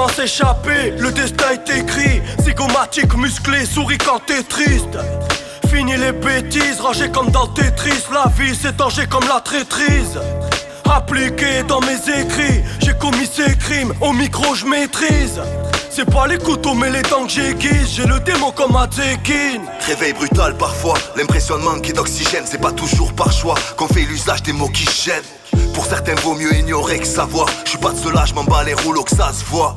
Comment s'échapper? Le destin est écrit. Zygomatique, musclé, souris quand t'es triste. Fini les bêtises, rangé comme dans Tetris. La vie c'est danger comme la traîtrise. Appliqué dans mes écrits, j'ai commis ces crimes, au micro je maîtrise. C'est pas les couteaux mais les dents que j'aiguise. J'ai le démon comme Adzekin. Réveil brutal parfois, l'impression de manquer d'oxygène. C'est pas toujours par choix qu'on fait l'usage des mots qui gênent. Pour certains vaut mieux ignorer que savoir. J'suis pas de cela, j'm'en bats les rouleaux que ça se voit.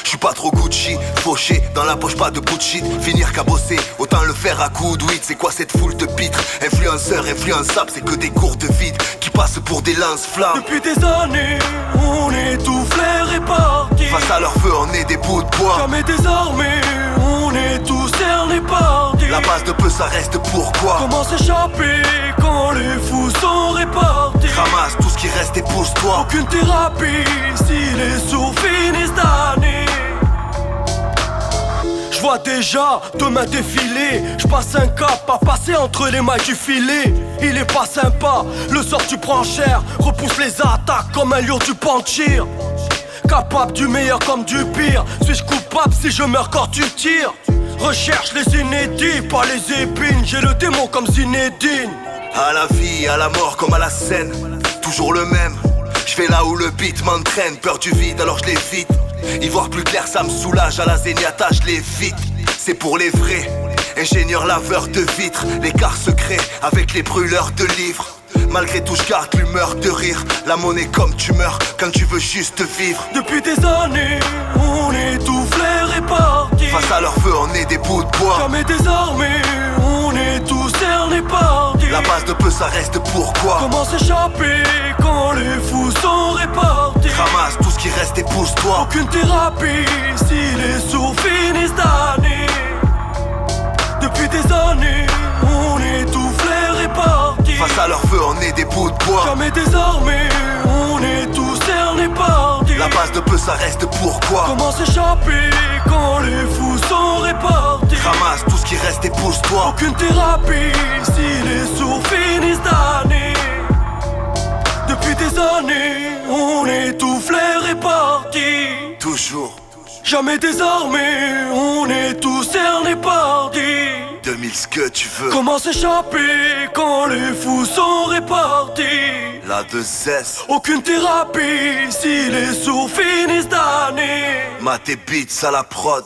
J'suis pas trop Gucci, fauché, dans la poche pas de bullshit. Finir qu'à bosser, autant le faire à coups de weed. C'est quoi cette foule de pitres? Influenceurs, influençables, c'est que des cours de vide qui passent pour des lance-flammes. Depuis des années, on étouffe les répartis. Face à leur feu, on est des bouts de bois. Jamais désarmés, on est tous cernés par des. La base de peu, ça reste pourquoi. Comment s'échapper quand les fous sont répartis? Ramasse tout ce qui reste et pousse-toi. Aucune thérapie si les sourds finissent d'année. Je vois déjà demain défiler. Je passe un cap à passer entre les mailles du filet. Il est pas sympa, le sort tu prends cher. Repousse les attaques comme un lion du Panchir. Capable du meilleur comme du pire. Suis-je coupable si je meurs quand tu tires? Recherche les inédits, pas les épines. J'ai le démon comme Zinedine. À la vie, à la mort comme à la scène, toujours le même. Je vais là où le beat m'entraîne. Peur du vide alors je l'évite. Y voir plus clair ça me soulage. À la zéniata je l'évite. C'est pour les vrais. Ingénieur laveur de vitres. L'écart secret avec les brûleurs de livres. Malgré tout je garde l'humeur de rire. La monnaie comme tu meurs quand tu veux juste vivre. Depuis des années, on étouffe les répartis. Face à leur feu on est des bouts de bois. Jamais désarmés, on est tous cernés par des. La base de peu ça reste pourquoi. Comment s'échapper quand les fous sont répartis? Ramasse tout ce qui reste et pousse-toi. Aucune thérapie si les sourds finissent d'année. Depuis des années, on étouffe les répartis. Face à leur feu on est des bouts de bois. Jamais désarmés, on est tous cernés par des. La base de peu ça reste pourquoi. Comment s'échapper quand les fous sont répartis? Ramasse tout ce qui reste et pousse-toi. Aucune thérapie si les sourds finissent d'année. Depuis des années, on étouffe les répartis. Toujours Jamais désarmés, on est tous cernés par des. 2000 ce que tu veux. Comment s'échapper quand les fous sont répartis? La 2S. Aucune thérapie si les sourds finissent d'année. Mat et beats à la prod.